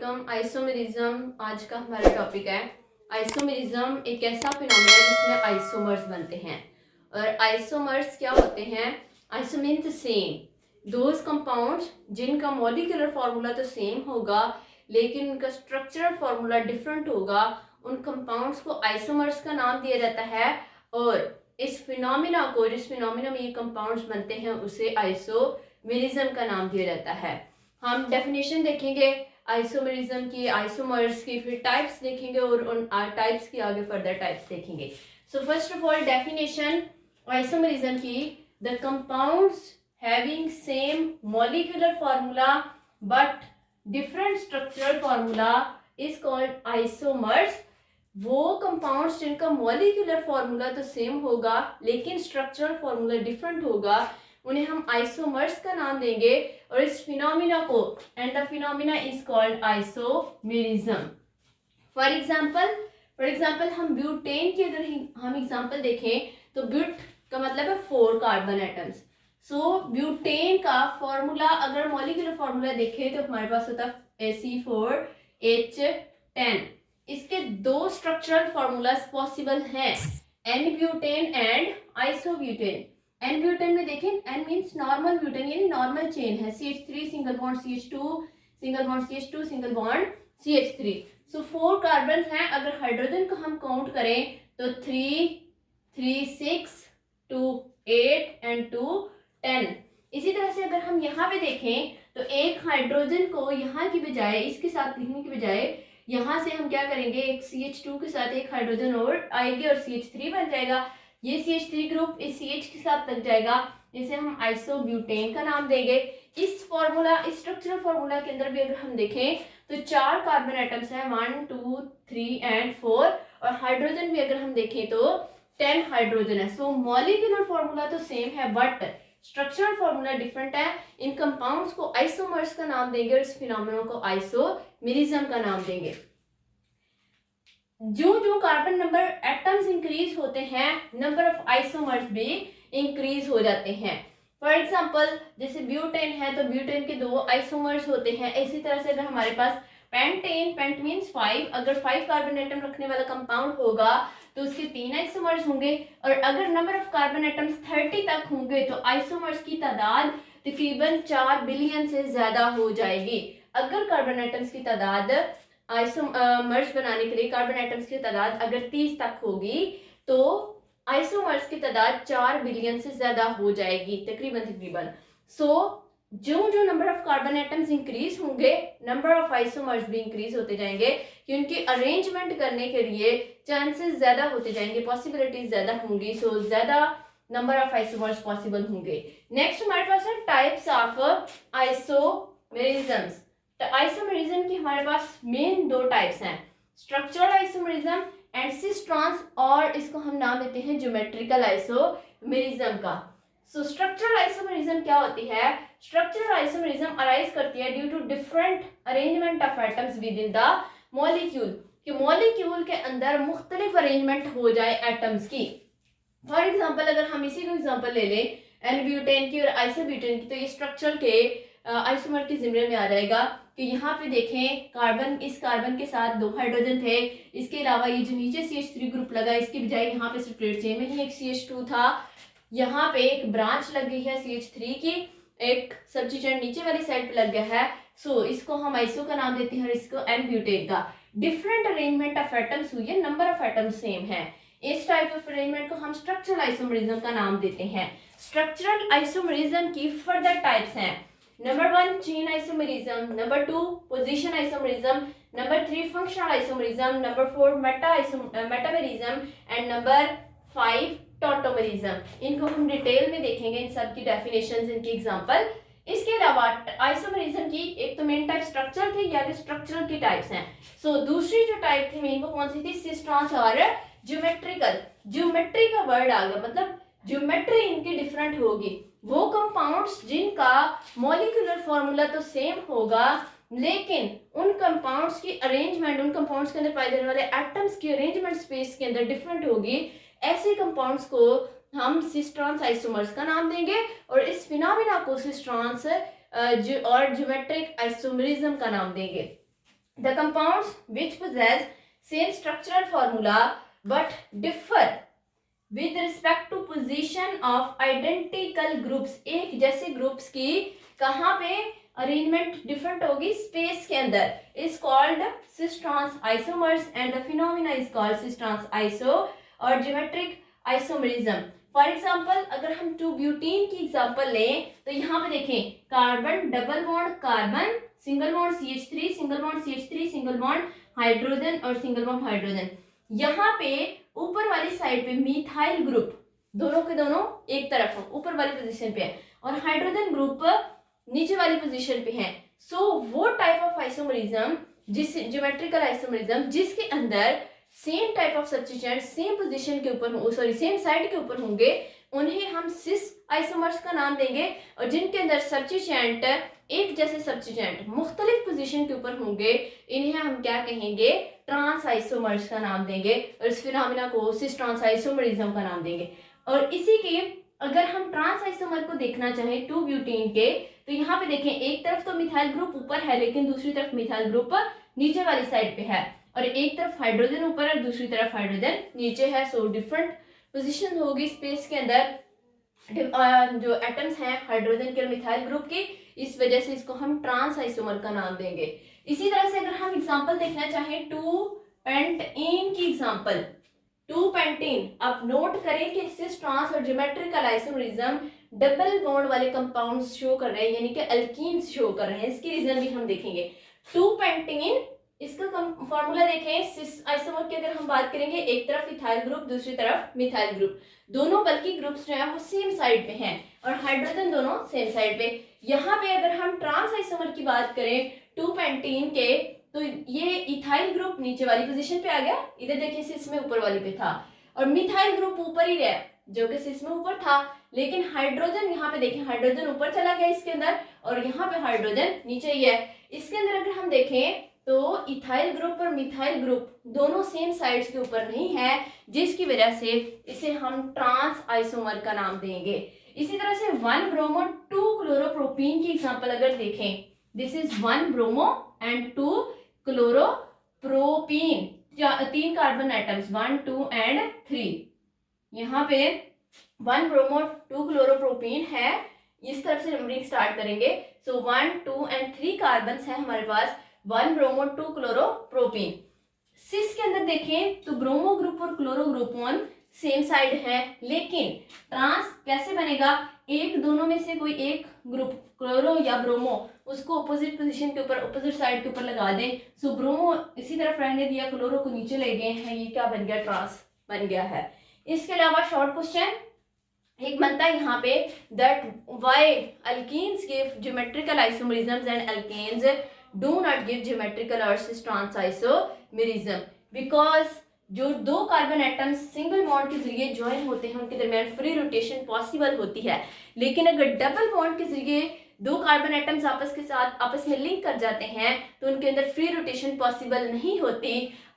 वालेकुम। आइसोमेरिज्म आज का हमारा टॉपिक है। आइसोमेरिज्म एक ऐसा फिनोमेना है जिसमें आइसोमर्स बनते हैं। और आइसोमर्स क्या होते हैं? Iso means same, those compounds जिनका मॉलिक्यूलर फार्मूला तो सेम होगा लेकिन उनका स्ट्रक्चरल फार्मूला डिफरेंट होगा, उन कंपाउंड्स को आइसोमर्स का नाम दिया जाता है। और इस फिनोमेना को, जिस फिनोमेना में ये कंपाउंड्स बनते हैं, उसे आइसोमेरिज्म का नाम दिया जाता है। हम डेफिनेशन देखेंगे आइसोमेरिज्म की, आइसोमर्स की, फिर टाइप्स देखेंगे और उन टाइप्स की आगे फर्दर टाइप्स देखेंगे। So first of all definition isomerism की, the compounds having same molecular formula but different structural formula is called isomers. वो कंपाउंड्स जिनका मॉलिक्यूलर फार्मूला तो सेम होगा लेकिन स्ट्रक्चरल फार्मूला डिफरेंट होगा, उन्हें हम आइसोमर्स का नाम देंगे। और इस फिनोमिना को, and the phenomena is called isomerism. For example हम ब्यूटेन की अगर हम एग्जाम्पल देखें तो ब्यूट का मतलब है 4 कार्बन एटम्स। सो ब्यूटेन का फॉर्मूला अगर मॉलिक्यूलर फार्मूला देखें तो हमारे पास होता है C4H10। इसके 2 स्ट्रक्चरल फार्मूलाज पॉसिबल हैं, n butane and isobutane. N butane में देखें, एन मीन्स नॉर्मल ब्यूटेन यानी नॉर्मल चेन है, CH3 single bond CH2 single bond CH2 single bond CH3। So 4 carbon हैं। अगर हाइड्रोजन को हम काउंट करें तो 3, 3, 6, 2, 8 एंड 2, 10। इसी तरह से अगर हम यहाँ पे देखें तो एक हाइड्रोजन को यहाँ की बजाय, इसके साथ लिखने की बजाय, यहाँ से हम क्या करेंगे, एक CH2 के साथ एक हाइड्रोजन और आएगी और CH3 बन जाएगा। ये CH3 ग्रुप इस CH के साथ लग जाएगा, इसे हम आइसोब्यूटेन का नाम देंगे। इस फॉर्मूला, इस स्ट्रक्चरल फॉर्मूला के अंदर भी अगर हम देखें तो 4 कार्बन एटम्स हैं, 1, 2, 3 एंड 4। और हाइड्रोजन भी अगर हम देखें तो 10 हाइड्रोजन है। सो मॉलिक्यूलर फॉर्मूला तो सेम है बट स्ट्रक्चरल फॉर्मूला डिफरेंट है। इन कंपाउंड्स को आइसोमर्स का नाम देंगे और इस फिनोमेना को आइसोमेरिज्म का नाम देंगे। जो जो कार्बन नंबर एटम्स इंक्रीज होते हैं, नंबर ऑफ आइसोमर्स भी इंक्रीज हो जाते हैं। फॉर एग्जांपल जैसे ब्यूटेन है तो ब्यूटेन के 2 आइसोमर्स होते हैं। इसी तरह से अगर हमारे पास पेंटेन, पेंट मीन्स 5, अगर 5 कार्बन एटम रखने वाला कंपाउंड होगा तो उसके 3 आइसोमर्स होंगे। और अगर नंबर ऑफ कार्बन एटम्स 30 तक होंगे तो आइसोमर्स की तादाद तकरीबन 4 बिलियन से ज्यादा हो जाएगी। अगर कार्बन एटम्स की तादाद आइसोमर्स बनाने के लिए कार्बन एटम्स की तादाद अगर 30 तक होगी तो आइसोमर्स की तादाद 4 बिलियन से ज्यादा हो जाएगी तकरीबन। सो जो जो number of carbon atoms increase होंगे, नंबर ऑफ आइसोमर्स भी इंक्रीज होते जाएंगे कि उनकी अरेंजमेंट करने के लिए चांसेस ज्यादा होते जाएंगे, पॉसिबिलिटीज ज्यादा होंगी। सो ज्यादा नंबर ऑफ आइसोमर्स पॉसिबल होंगे। नेक्स्ट हमारे पास है टाइप्स ऑफ आइसोमेरिज्म्स। तो आइसोमेरिज्म की हमारे पास मेन 2 टाइप्स हैं, structural isomerism and cis trans, और इसको हम नाम देते हैं ज्योमेट्रिकल आइसोमेरिज्म का। सो स्ट्रक्चरल आइसोमेरिज्म क्या होती है? स्ट्रक्चरल आइसोमेरिज्म अराइज करती है due to different arrangement of atoms within the molecule, कि मॉलिक्यूल के अंदर मुख्तलिफ अरेंजमेंट हो जाए एटम्स की। फॉर एग्जाम्पल अगर हम इसी को एग्जाम्पल ले लें एन ब्यूटेन की और आइसोब्यूटेन की, तो ये स्ट्रक्चरल के आइसोमर के जिम्मे में आ जाएगा कि यहाँ पे देखें कार्बन, इस कार्बन के साथ 2 हाइड्रोजन थे। इसके अलावा ये जो नीचे CH3 ग्रुप लगा, इसकी बजाय यहाँ पे सेपरेट चेन में ही एक CH2 था। यहाँ पे एक ब्रांच लग गई है CH3 की, एक सब्स्टिट्यूएंट नीचे वाली साइड पे लग गया है। सो इसको हम आइसो का नाम देते हैं और इसको एन ब्यूटेन का। डिफरेंट अरेंजमेंट ऑफ एटम्स हुई है, नंबर ऑफ एटम्स सेम है। इस टाइप ऑफ अरेंजमेंट को हम स्ट्रक्चरल आइसोमेरिज्म का नाम देते हैं। स्ट्रक्चरल आइसोमेरिज्म की फर्दर टाइप्स हैं, number 1 chain isomerism, number 2 position isomerism, number 3 functional isomerism, number 4 metamerism and number 5 tautomerism. इनको हम डिटेल में देखेंगे, इन सब की डेफिनेशंस, इनके एग्जांपल। इसके अलावा आइसोमेरिज्म की एक तो मेन टाइप स्ट्रक्चर थी, या स्ट्रक्चरल की टाइप्स हैं। सो दूसरी जो टाइप थी मेन, वो कौन सी थी? सिस ट्रांस और ज्योमेट्रिकल। ज्योमेट्री का वर्ड आ गया, मतलब ज्योमेट्री इनकी डिफरेंट होगी। वो कंपाउंड्स जिनका मॉलिक्यूलर फार्मूला तो सेम होगा लेकिन उन कंपाउंड्स की अरेंजमेंट, उन कंपाउंड्स के अंदर पाए जाने वाले एटम्स की अरेंजमेंट स्पेस के अंदर डिफरेंट होगी, ऐसे कंपाउंड्स को हम सिस ट्रांस आइसोमर्स का नाम देंगे और इस फिनोमेना को सिस ट्रांस और ज्योमेट्रिक आइसोमेरिज्म का नाम देंगे। The compounds which possess same structural formula but differ with respect to position of identical groups, एक जैसे ग्रुप्स की कहाँ पे अरेंजमेंट डिफरेंट होगी, स्पेस के अंदर, is called cis trans isomers and the phenomena is called cis trans iso और geometric isomerism. For example अगर हम 2-ब्यूटीन की एग्जांपल लें तो यहाँ पे देखें carbon double bond carbon, single bond CH3, single bond CH3, single bond hydrogen और सिंगल बॉन्ड हाइड्रोजन। यहाँ पे ऊपर वाली साइड पे मिथाइल ग्रुप दोनों के दोनों एक तरफ है, ऊपर वाली पोजीशन पे है, और हाइड्रोजन ग्रुप नीचे वाली पोजीशन पे है। सो वो टाइप ऑफ आइसोमरिज्म, जिस ज्योमेट्रिकल आइसोमरिज्म जिसके अंदर same type of substituent same position के ऊपर सेम साइड के ऊपर होंगे, उन्हें हम सिस आइसोमर्स का नाम देंगे। और जिनके अंदर सब्स्टिट्यूएंट एक जैसे सब्स्टिट्यूएंट मुख्तलिफ पोजीशन के ऊपर होंगे, इन्हें हम क्या कहेंगे, ट्रांस आइसोमर्स का नाम देंगे, और इस फिनोमिना को सिस ट्रांस आइसोमरिज्म का नाम देंगे। और इसी के अगर हम ट्रांस आइसोमर को देखना चाहें 2-ब्यूटीन के, तो यहाँ पे देखें एक तरफ तो मिथाइल ग्रुप ऊपर है लेकिन दूसरी तरफ मिथाइल ग्रुप नीचे वाली साइड पे है, और एक तरफ हाइड्रोजन ऊपर और दूसरी तरफ हाइड्रोजन नीचे है। सो डिफरेंट पोजीशन होगी स्पेस के अंदर जो एटम्स हैं हाइड्रोजन के और मिथाइल ग्रुप की, इस वजह से इसको हम ट्रांस आइसोमर का नाम देंगे। इसी तरह से अगर हम एग्जांपल देखना चाहें 2-पेंटीन की एग्जांपल, 2-पेंटीन, आप नोट करें कि सिस ट्रांस और ज्योमेट्रिकल आइसोमरिज्म डबल बॉन्ड वाले कंपाउंड्स शो कर रहे हैं, यानी कि अल्कीन्स शो कर रहे हैं। इसकी रीजन भी हम देखेंगे। 2-पेंटीन, इसका फॉर्मूला देखें, सिस आइसोमर की अगर हम बात करेंगे, एक तरफ इथाइल ग्रुप दूसरी तरफ मिथाइल ग्रुप, दोनों बल्कि ग्रुप्स जो है वो सेम साइड पे हैं, और हाइड्रोजन दोनों सेम साइड पे। यहाँ पे अगर हम ट्रांस आइसोमर की बात करें 2-पेंटीन के, तो ये इथाइल ग्रुप नीचे वाली पोजीशन पे आ गया, इधर देखिए सिस में ऊपर वाली पे था, और मिथाइल ग्रुप ऊपर ही रहा जो कि सिस में ऊपर था, लेकिन हाइड्रोजन यहाँ पे देखिए हाइड्रोजन ऊपर चला गया इसके अंदर, और यहाँ पे हाइड्रोजन नीचे ही है। इसके अंदर अगर हम देखें तो इथाइल ग्रुप और मिथाइल ग्रुप दोनों सेम साइड्स के ऊपर नहीं है, जिसकी वजह से इसे हम ट्रांस आइसोमर का नाम देंगे। इसी तरह से 1 ब्रोमो 2 क्लोरोप्रोपीन की एग्जांपल अगर देखें, this is 1 bromo and 2 क्लोरोप्रोपीन, 3 carbon atoms 1, 2 and 3। यहाँ पे 1 ब्रोमो 2 क्लोरोप्रोपीन है, इस तरफ से नंबरिंग स्टार्ट करेंगे। सो 1, 2 एंड 3 कार्बन है हमारे पास, 1 ब्रोमो 2 क्लोरोप्रोपीन। सिस के अंदर देखें तो ब्रोमो ग्रुप और chloro group one same side है, लेकिन ट्रांस कैसे बनेगा, एक दोनों में से कोई एक ग्रुप क्लोरो या ब्रोमो उसको अपोजिट पोजीशन के ऊपर अपोजिट साइड के ऊपर लगा दें। सो ब्रोमो इसी तरफ रहने दिया, क्लोरो को नीचे ले गए हैं, ये क्या बन गया, ट्रांस बन गया है। इसके अलावा शॉर्ट क्वेश्चन एक बनता है यहाँ पे, that why alkenes give geometrical isomerisms and alkanes do not give geometrical or cis trans isomerism, because जो दो कार्बन एटम्स सिंगल बॉन्ड के जरिए ज्वाइन होते हैं उनके दरमियान फ्री रोटेशन पॉसिबल होती है, लेकिन अगर डबल बॉन्ड के जरिए दो कार्बन एटम्स आपस में लिंक कर जाते हैं तो उनके अंदर फ्री रोटेशन पॉसिबल नहीं होती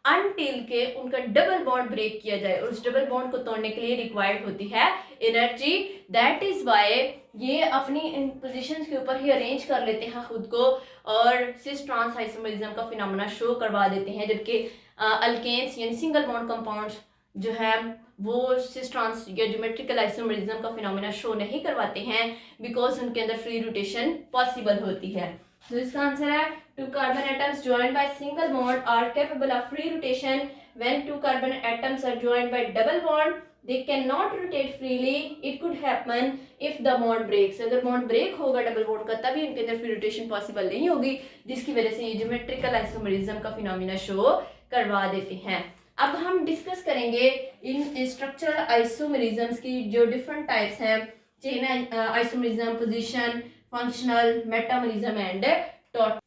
अनटिल के उनका डबल बॉन्ड ब्रेक किया जाए, और उस डबल बॉन्ड को तोड़ने के लिए रिक्वायर्ड होती है एनर्जी। दैट इज वाई ये अपनी इन पोजीशंस के ऊपर ही अरेंज कर लेते हैं खुद को, और सिस ट्रांस आइसोमरिज्म का फिनोमेना शो करवा देते हैं, जबकि अल्केन्स यानी सिंगल बॉन्ड कंपाउंड्स जो है वो सिस ट्रांस या ज्योमेट्रिकल आइसोमरिज्म का फिनोमेना शो नहीं करवाते हैं, बिकॉज उनके अंदर फ्री रोटेशन पॉसिबल होती है। तो इसका आंसर है 2 carbon atoms joined by single bond are capable of free rotation. When 2 carbon atoms are joined by double bond, they cannot rotate freely. It could happen if the bond breaks. अगर bond break होगा double bond का तभी उनके अंदर free rotation possible नहीं होगी, जिसकी वजह से ये ज्योमेट्रिकल आइसोमरिज्म का फिनोमेना शो करवा देते हैं। अब हम डिस्कस करेंगे इन स्ट्रक्चरल आइसोमरिज्म्स की जो डिफरेंट टाइप्स हैं, chain isomerism, position, functional, metamerism and total.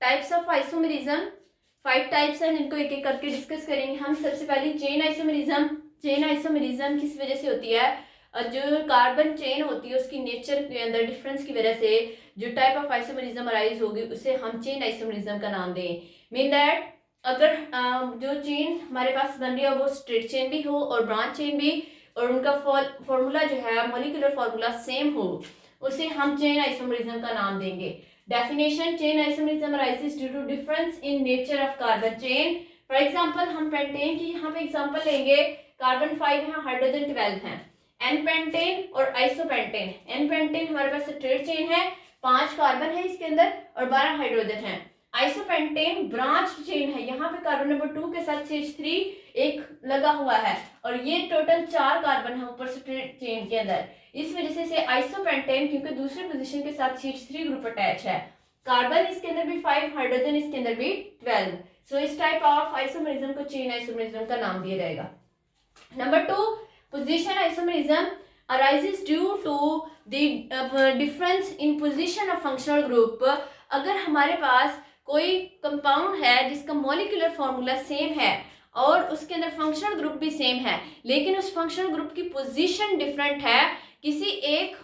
Types of isomerism 5 types हैं, जिनको एक एक करके डिस्कस करेंगे हम। सबसे पहले चेन आइसोमरिज्म। चेन आइसोमरिज्म किस वजह से होती है, जो कार्बन चेन होती है उसकी नेचर के अंदर डिफरेंस की वजह से जो टाइप ऑफ आइसोमरिज्म अराइज होगी उसे हम चेन आइसोमरिज्म का नाम दें। मीन दैट अगर जो चेन हमारे पास बन रही है वो स्ट्रेट चेन भी हो और ब्रांच चेन भी, और उनका फॉर्मूला जो है मॉलिक्यूलर फॉर्मूला सेम हो, उसे हम चेन आइसोमरिज्म का नाम देंगे। Definition, chain isomerism arises due to difference in nature of carbon chain. For example हम पेंटेन की यहाँ पे एग्जांपल लेंगे, कार्बन 5 है, हाइड्रोजन 12 है। एन पेंटेन और आइसोपेंटेन, एन पेंटेन हमारे पास स्ट्रेट चेन है, 5 कार्बन है इसके अंदर और 12 हाइड्रोजन है। आइसोपेंटेन ब्रांच चेन है, यहाँ पे कार्बन नंबर 2 के साथ CH3 एक लगा हुआ है और ये टोटल 4 कार्बन है ऊपर स्ट्रेट चेन के अंदर। इस वजह से इसे आइसोपेंटेन, क्योंकि दूसरे पोजीशन के साथ CH3 ग्रुप अटैच है। कार्बन इसके अंदर भी 5, हाइड्रोजन इसके अंदर भी 12। सो इस टाइप ऑफ आइसोमरिज्म को चेन आइसोमरिज्म का नाम दिया जाएगा। Number 2, position isomerism arises due to the difference in position of functional group। अगर हमारे पास कोई कंपाउंड है जिसका मॉलिक्यूलर फॉर्मूला सेम है और उसके अंदर फंक्शनल ग्रुप भी सेम है, लेकिन उस फंक्शनल ग्रुप की पोजीशन डिफरेंट है, किसी एक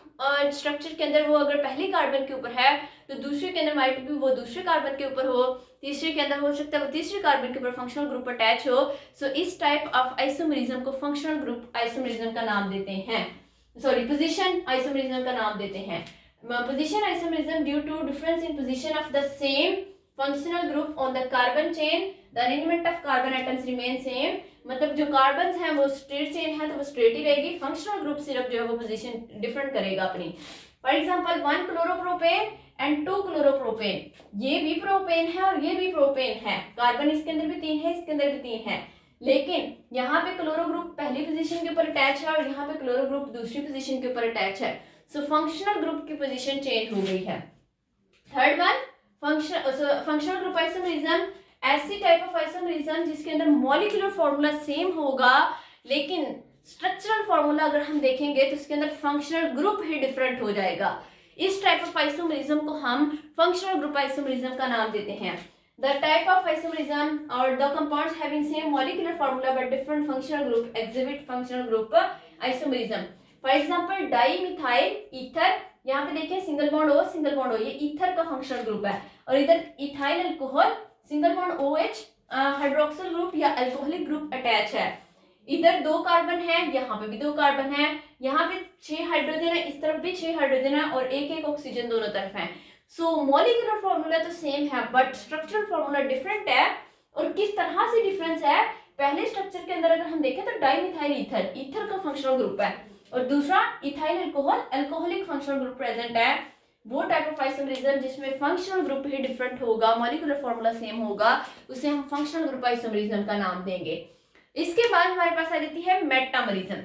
स्ट्रक्चर के अंदर वो अगर पहले कार्बन के ऊपर है तो दूसरे के अंदर माइट भी वो दूसरे कार्बन के ऊपर हो, तीसरे के अंदर हो सकता है वो तीसरे कार्बन के ऊपर फंक्शनल ग्रुप अटैच हो। सो इस टाइप ऑफ आइसोमरिज्म को फंक्शनल ग्रुप आइसोमरिज्म का नाम देते हैं, सॉरी पोजीशन आइसोमरिज्म का नाम देते हैं। Position isomerism due to difference in position of the same functional group on the carbon chain, the arrangement of carbon atoms remain same. मतलब जो कार्बन है वो स्ट्रेट चेन है तो वो स्ट्रेट ही रहेगी, फंक्शनल ग्रुप सिर्फ जो है वो पोजीशन डिफरेंट करेगा अपनी। For example 1 chloropropane and 2 chloropropane, ये भी प्रोपेन है और ये भी प्रोपेन है, कार्बन इसके अंदर भी 3 है, इसके अंदर भी 3 है, लेकिन यहाँ पे क्लोरो ग्रुप पहली पोजीशन के ऊपर अटैच है और यहाँ पे क्लोरो ग्रुप दूसरी पोजीशन के ऊपर अटैच है। सो फंक्शनल ग्रुप की पोजीशन चेंज हो गई है। Third one, functional group isomerism, ऐसी टाइप ऑफ आइसोमरिज्म जिसके अंदर मॉलिक्यूलर फॉर्मूला सेम होगा, लेकिन स्ट्रक्चरल फॉर्मूला अगर हम देखेंगे तो उसके अंदर फंक्शनल ग्रुप ही डिफरेंट हो जाएगा। इस टाइप ऑफ आइसोमरिज्म को हम फंक्शनल ग्रुप आइसोमरिज्म का नाम देते हैं। The type of isomerism or the compounds having same molecular formula but different functional group exhibit functional group isomerism। For example dimethyl ether, यहाँ पे देखिए single bond O single bond O, ये ether का functional group है, और इधर ethyl alcohol single bond OH hydroxyl group या alcoholic group attach है। इधर 2 कार्बन है, यहाँ पे भी 2 कार्बन है, यहाँ पे 6 हाइड्रोजन है, इस तरफ भी 6 हाइड्रोजन है और एक ऑक्सीजन दोनों तरफ है। सो मॉलिक्यूलर फॉर्मूला तो सेम है बट स्ट्रक्चरल फॉर्मूला डिफरेंट है। और किस तरह से डिफरेंस है, पहले स्ट्रक्चर के अंदर अगर हम देखें तो डाइमिथाइल ईथर, ईथर का फंक्शनल ग्रुप है, और दूसरा ethyl alcohol, alcoholic functional group present है। वो टाइप ऑफ आइसोमरिज्म जिसमें फंक्शनल ग्रुप ही डिफरेंट होगा, मॉलिक्यूलर फॉर्मूला सेम होगा, उसे हम फंक्शनल ग्रुप आइसोमरिज्म का नाम देंगे। इसके बाद हमारे पास आ जाती है मेटामरिज्म।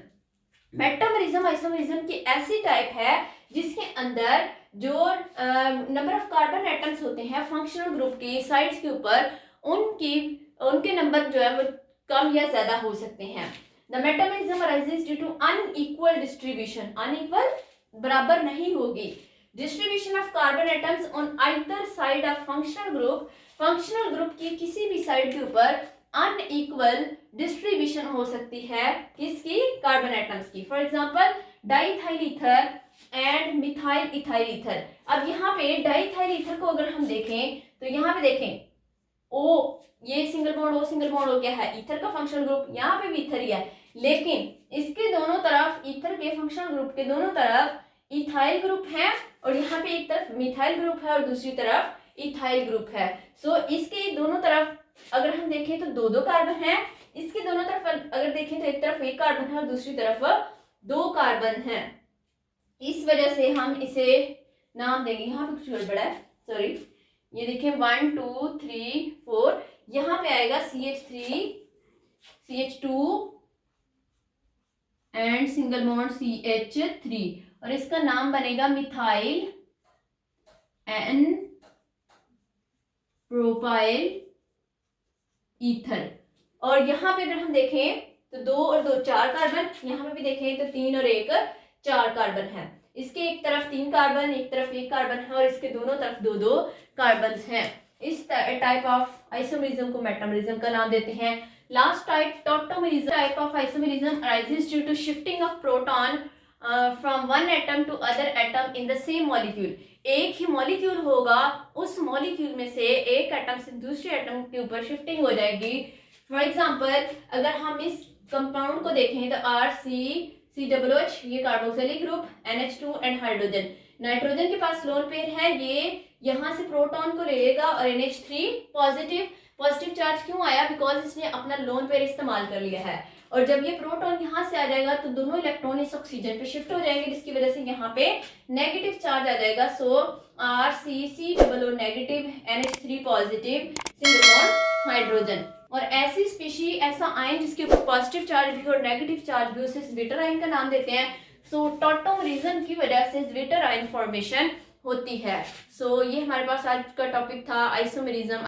मेटामरिज्म आइसोमरिज्म की ऐसी टाइप है जिसके अंदर जो नंबर ऑफ कार्बन एटम्स होते हैं फंक्शनल ग्रुप की साइड्स के ऊपर, उनके नंबर जो है वो कम या ज्यादा हो सकते हैं। The metamerism arises due to unequal distribution, unequal बराबर नहीं होगी, distribution of carbon atoms on either side of functional group, functional group की किसी भी साइड के ऊपर अनइक्वल डिस्ट्रीब्यूशन हो सकती है, किसकी, कार्बन एटम्स की। For example diethyl ether and methyl ethyl ether. अब यहाँ पे डाइथाइल ईथर को अगर हम देखें तो यहाँ पे देखें O, ये single bond O single bond O क्या है, ईथर का फंक्शनल ग्रुप, यहाँ पे भी ईथर ही है, लेकिन इसके दोनों तरफ, ईथर के फंक्शनल ग्रुप के दोनों तरफ इथाइल ग्रुप है और यहाँ पे एक तरफ मिथाइल ग्रुप है और दूसरी तरफ इथाइल ग्रुप है। सो इसके दोनों तरफ अगर हम देखें तो 2-2 कार्बन है, इसके दोनों तरफ अगर देखें तो एक तरफ 1 कार्बन है और दूसरी तरफ 2 कार्बन है। इस वजह से हम इसे नाम देंगे, यहाँ पे कुछ गड़बड़ है, सॉरी, ये देखिए 1 2 3 4, यहाँ पे आएगा CH3 CH2 and single bond CH3 और इसका नाम बनेगा मिथाइल एन प्रोपाइल ईथर। और यहाँ पे अगर हम देखें तो 2 और 2 4 कार्बन, यहाँ पे भी देखें तो 3 और 1 4 कार्बन है, इसके एक तरफ 3 कार्बन, एक तरफ 1 कार्बन है और इसके दोनों तरफ 2-2 कार्बन हैं। इस टाइप ऑफ आइसोमरिज्म को मेटामरिज्म का नाम देते हैं। Last type tautomerism, type of isomerism arises due to shifting of proton from one atom to other atom in the same molecule. एक ही मॉलिक्यूल होगा, उस मॉलिक्यूल में से एक एटम से दूसरे एटम के ऊपर शिफ्टिंग हो जाएगी। फॉर एग्जांपल अगर हम इस कंपाउंड को देखें तो RC COOH, ये carboxylic group, NH2 and hydrogen, nitrogen के पास लोन पेयर है, ये यहाँ से प्रोटॉन को ले लेगा और NH3 पॉजिटिव चार्ज क्यों आया, बिकॉज इसने अपना लोन पेयर इस्तेमाल कर लिया है। और जब ये प्रोटॉन यहाँ से आ जाएगा तो दोनों इलेक्ट्रॉन इस ऑक्सीजन पे शिफ्ट हो जाएंगे, जिसकी वजह से यहाँ पे नेगेटिव चार्ज आ जाएगा। सो RCCO negative, NH3 positive, single bond hydrogen. और ऐसी स्पीशी, ऐसा आयन जिसके ऊपर पॉजिटिव चार्ज भी और नेगेटिव चार्ज भी, उसे ज्विटर आयन का नाम देते हैं। सो टॉटोमरिज्म की वजह से ज्विटर आयन फॉर्मेशन होती है। सो ये हमारे पास आज का टॉपिक था, आइसोमेरिज्म।